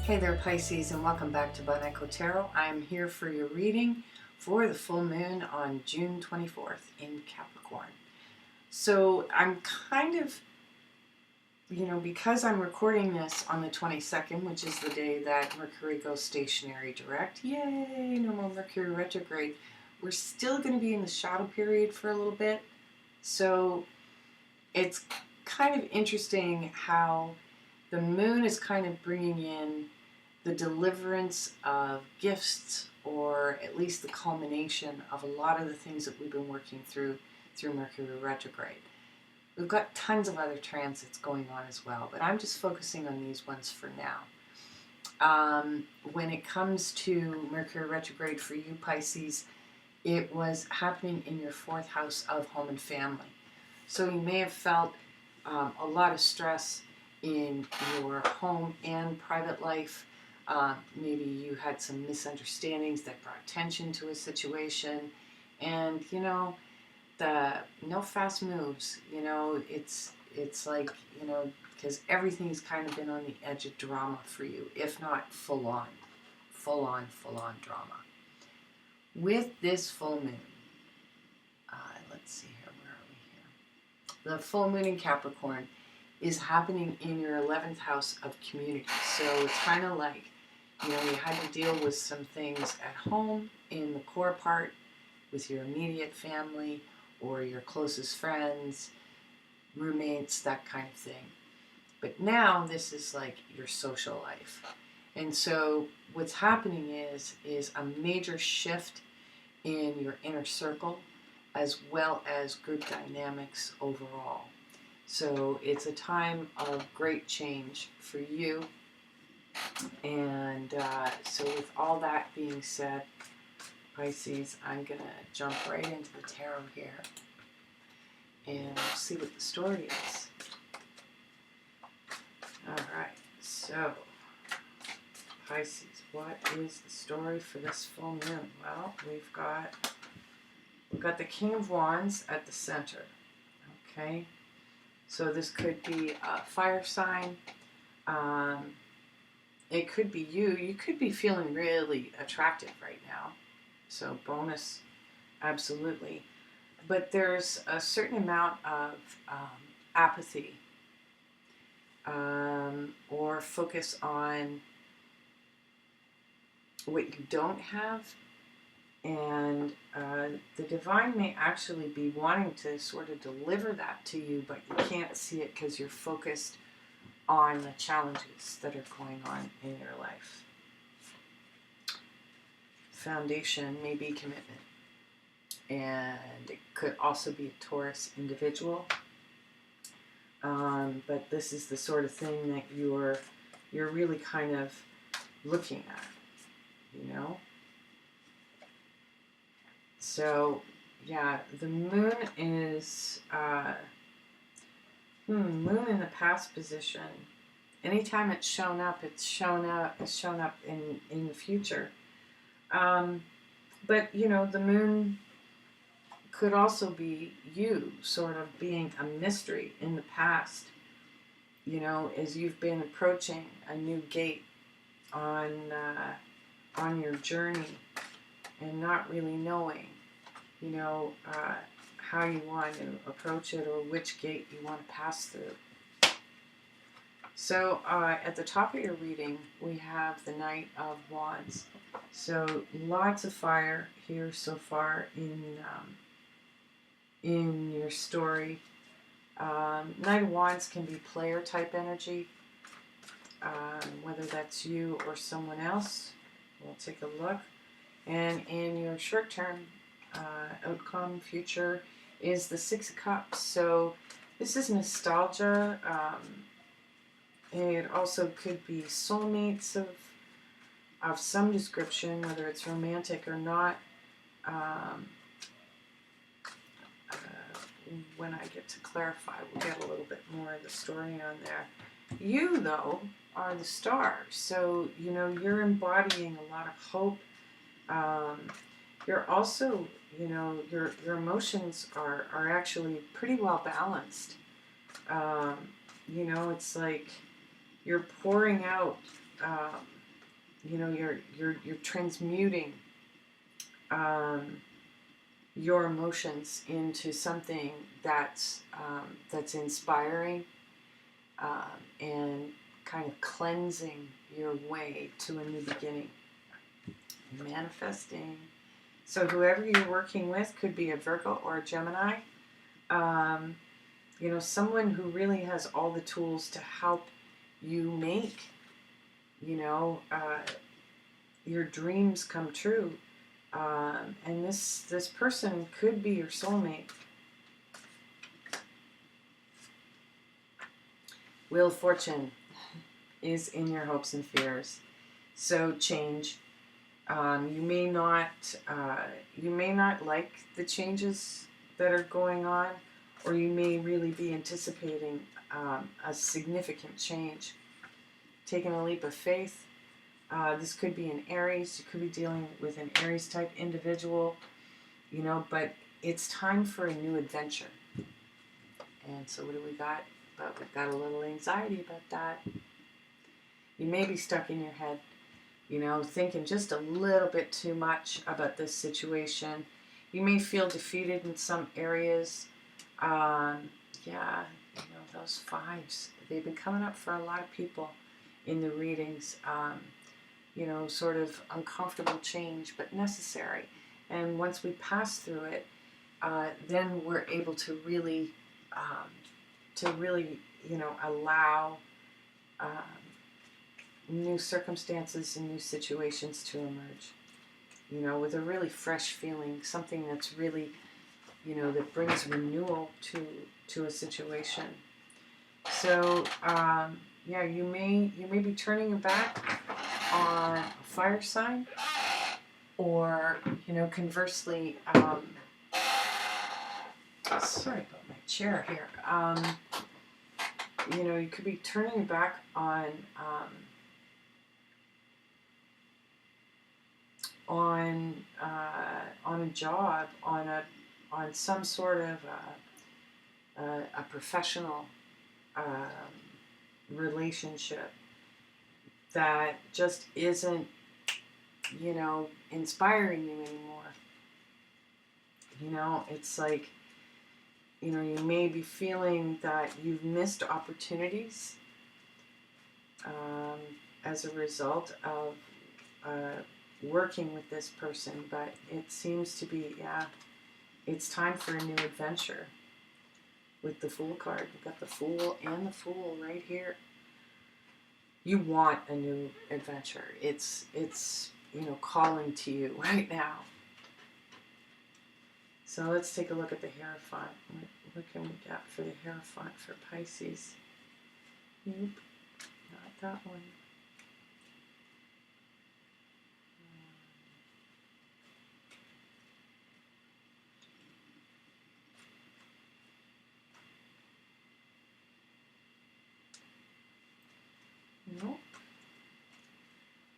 Hey there, Pisces, and welcome back to Bon Echo Tarot. I'm here for your reading for the full moon on June 24th in Capricorn. So I'm kind of, because I'm recording this on the 22nd, which is the day that Mercury goes stationary direct, yay, no more Mercury retrograde, we're still going to be in the shadow period for a little bit. So it's kind of interesting how the moon is kind of bringing in the deliverance of gifts, or at least the culmination of a lot of the things that we've been working through Mercury retrograde. We've got tons of other transits going on as well, but I'm just focusing on these ones for now. When it comes to Mercury retrograde for you, Pisces, it was happening in your fourth house of home and family. So you may have felt a lot of stress in your home and private life. Maybe you had some misunderstandings that brought tension to a situation, and the no fast moves. It's like because everything's kind of been on the edge of drama for you, if not full on drama. With this full moon, let's see here, where are we here? The full moon in Capricorn is happening in your 11th house of community. So it's kind of like, you had to deal with some things at home in the core part with your immediate family or your closest friends, roommates, that kind of thing. But now this is like your social life. And so what's happening is a major shift in your inner circle as well as group dynamics overall. So it's a time of great change for you. And so with all that being said, Pisces, I'm going to jump right into the tarot here and we'll see what the story is. All right, so Pisces, what is the story for this full moon? Well, we've got the King of Wands at the center. Okay, so this could be a fire sign. It could be you. You could be feeling really attractive right now. So bonus, absolutely. But there's a certain amount of apathy or focus on what you don't have. And the divine may actually be wanting to sort of deliver that to you, but you can't see it because you're focused on the challenges that are going on in your life. Foundation may be commitment, and it could also be a Taurus individual. But this is the sort of thing that you're really kind of looking at, So yeah, the moon is moon in the past position. Anytime it's shown up in the future. But the moon could also be you sort of being a mystery in the past, as you've been approaching a new gate on your journey and not really knowing, how you want to approach it or which gate you want to pass through. So at the top of your reading, we have the Knight of Wands. So lots of fire here so far in your story. Knight of Wands can be player type energy, whether that's you or someone else. We'll take a look. And in your short-term outcome, future, is the Six of Cups. So this is nostalgia. It also could be soulmates of some description, whether it's romantic or not. When I get to clarify, we'll get a little bit more of the story on there. You, though, are the star. So, you're embodying a lot of hope. You're also, your emotions are actually pretty well balanced. It's like you're pouring out you're transmuting your emotions into something that's inspiring, and kind of cleansing your way to a new beginning. Manifesting. So whoever you're working with could be a Virgo or a Gemini. Someone who really has all the tools to help you make, your dreams come true. And this person could be your soulmate. Wheel of Fortune is in your hopes and fears. So change. You may not like the changes that are going on, or you may really be anticipating a significant change. Taking a leap of faith. This could be an Aries. You could be dealing with an Aries type individual, but it's time for a new adventure. And so what do we got? But we've got a little anxiety about that. You may be stuck in your head, thinking just a little bit too much about this situation. You may feel defeated in some areas. Those fives, they've been coming up for a lot of people in the readings. Sort of uncomfortable change, but necessary. And once we pass through it, then we're able to really, allow new circumstances and new situations to emerge. With a really fresh feeling, something that's really, that brings renewal to a situation. So, you may be turning your back on a fire sign, or conversely, sorry about my chair here. You could be turning your back on a job, on some sort of a professional relationship that just isn't, inspiring you anymore. It's like, you may be feeling that you've missed opportunities as a result of working with this person, but it seems to be, it's time for a new adventure. With the Fool card, we've got the Fool and the Fool right here. You want a new adventure. It's calling to you right now. So let's take a look at the Hierophant. What can we get for the Hierophant for Pisces? Nope, not that one. Nope.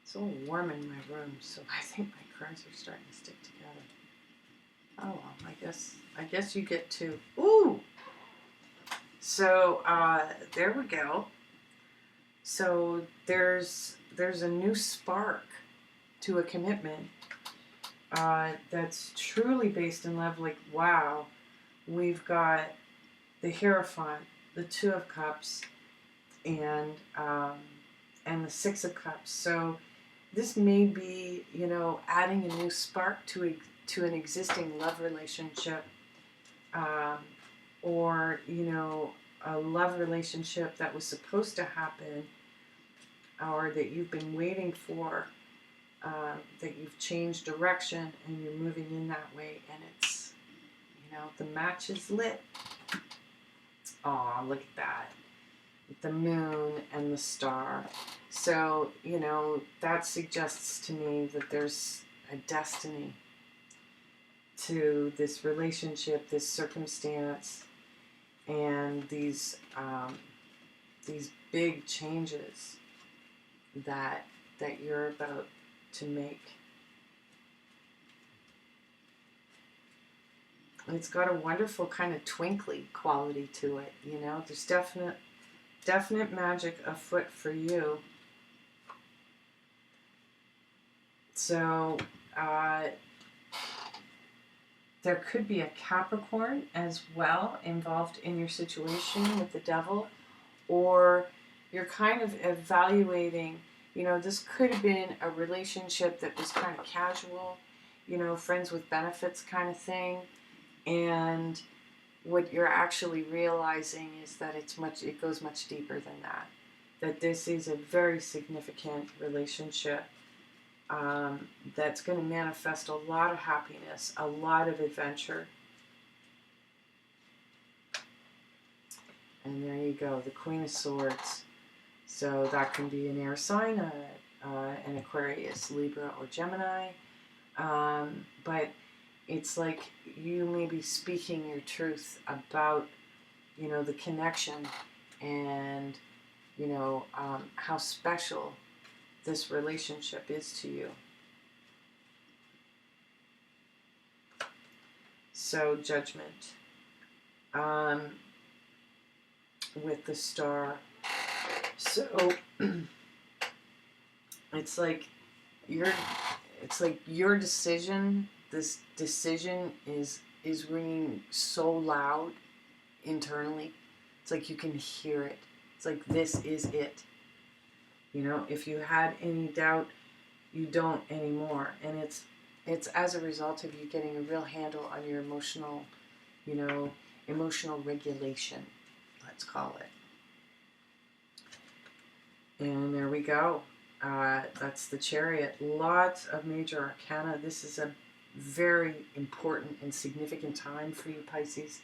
It's a little warm in my room, so I think my cards are starting to stick together. Oh well, I guess you get two. Ooh! So there we go. So there's a new spark to a commitment that's truly based in love. Like, wow, we've got the Hierophant, the Two of Cups, and the Six of Cups. So this may be, adding a new spark to an existing love relationship, or a love relationship that was supposed to happen, or that you've been waiting for, that you've changed direction and you're moving in that way, and it's, the match is lit. Aw, look at that. The moon and the star. So, that suggests to me that there's a destiny to this relationship, this circumstance, and these big changes that you're about to make. It's got a wonderful kind of twinkly quality to it, There's definite magic afoot for you. So there could be a Capricorn as well involved in your situation with the devil, or you're kind of evaluating, this could have been a relationship that was kind of casual, friends with benefits kind of thing. And what you're actually realizing is that it goes much deeper than that. That this is a very significant relationship that's going to manifest a lot of happiness, a lot of adventure. And there you go, the Queen of Swords. So that can be an air sign, an Aquarius, Libra, or Gemini. But it's like you may be speaking your truth about, the connection and, how special this relationship is to you. So Judgment. With the Star. So it's like your decision, this decision is ringing so loud internally. It's like you can hear it. It's like this is it. If you had any doubt, you don't anymore. And it's as a result of you getting a real handle on your emotional regulation, let's call it. And there we go. That's the Chariot. Lots of major arcana. This is a very important and significant time for you, Pisces.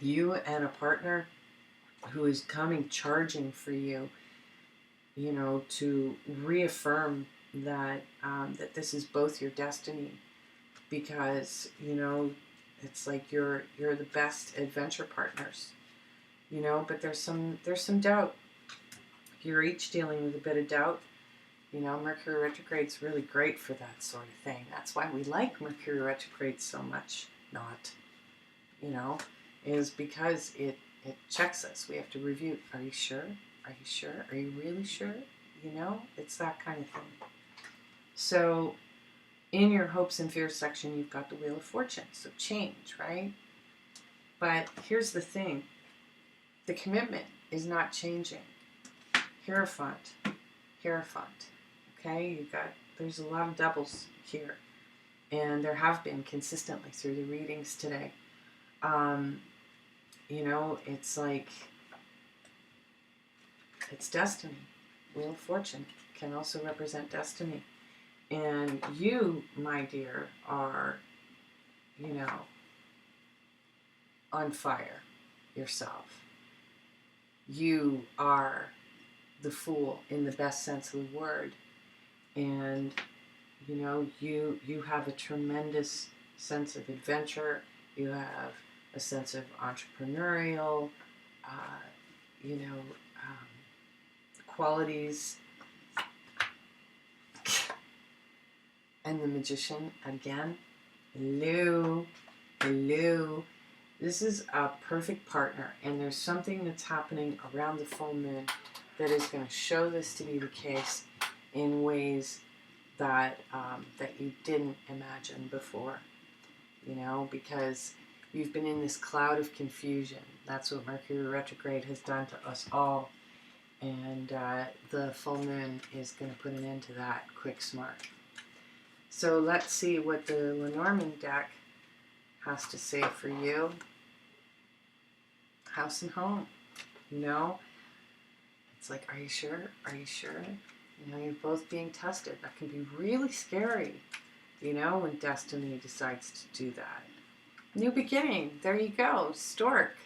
You and a partner who is coming charging for you, to reaffirm that that this is both your destiny, because it's like you're the best adventure partners, but there's some doubt. You're each dealing with a bit of doubt. Mercury retrograde's really great for that sort of thing. That's why we like Mercury retrograde so much. Is because it checks us. We have to review. Are you sure? Are you sure? Are you really sure? It's that kind of thing. So in your hopes and fears section, you've got the Wheel of Fortune. So change, right? But here's the thing. The commitment is not changing. Hierophant. Okay? There's a lot of doubles here. And there have been consistently through the readings today. It's like, it's destiny. Wheel of Fortune can also represent destiny. And you, my dear, are, on fire yourself. You are the Fool in the best sense of the word. And, you have a tremendous sense of adventure. You have a sense of entrepreneurial, qualities. And the Magician, again. Hello. This is a perfect partner, and there's something that's happening around the full moon that is going to show this to be the case in ways that that you didn't imagine before. Because you've been in this cloud of confusion. That's what Mercury retrograde has done to us all. And the full moon is going to put an end to that quick smart. So let's see what the Lenormand deck has to say for you. House and home. It's like, are you sure? Are you sure? You're both being tested. That can be really scary, when destiny decides to do that. New beginning. There you go. Stork.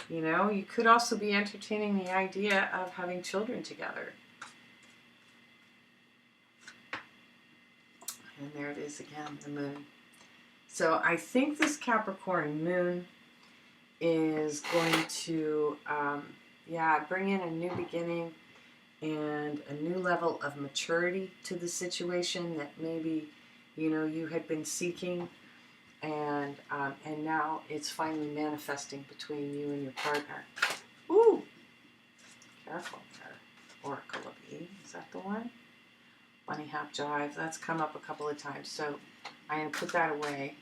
You could also be entertaining the idea of having children together. And there it is again, the moon. So I think this Capricorn moon is going to, bring in a new beginning and a new level of maturity to the situation that maybe, you had been seeking. And now it's finally manifesting between you and your partner. Ooh! Careful there. Oracle of E. Is that the one? Bunny Hop Jive. That's come up a couple of times. So I'm going to put that away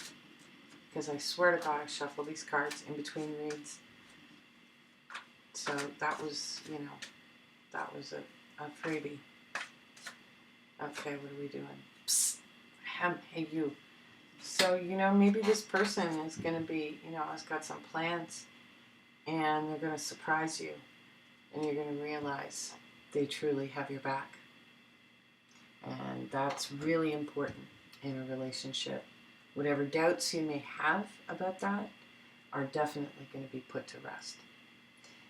because I swear to God I shuffle these cards in between reads. So that was, that was a freebie. Okay, what are we doing? Psst. Hey, you. So, maybe this person is going to be, has got some plans and they're going to surprise you and you're going to realize they truly have your back. And that's really important in a relationship. Whatever doubts you may have about that are definitely going to be put to rest.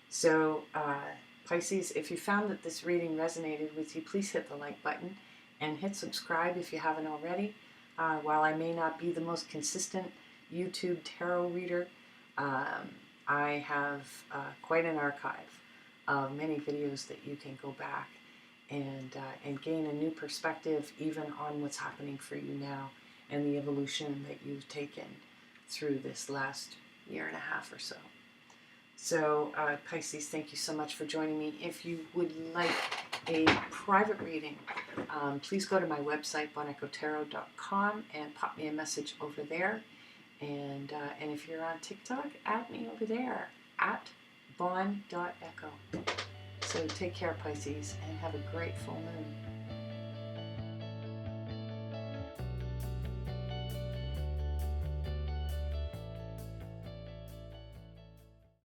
So, Pisces, if you found that this reading resonated with you, please hit the like button and hit subscribe if you haven't already. While I may not be the most consistent YouTube tarot reader, I have quite an archive of many videos that you can go back and gain a new perspective even on what's happening for you now and the evolution that you've taken through this last year and a half or so. So, Pisces, thank you so much for joining me. If you would like a private reading, please go to my website, bonecotarot.com, and pop me a message over there. And if you're on TikTok, add me over there, at bon.echo. So take care, Pisces, and have a great full moon.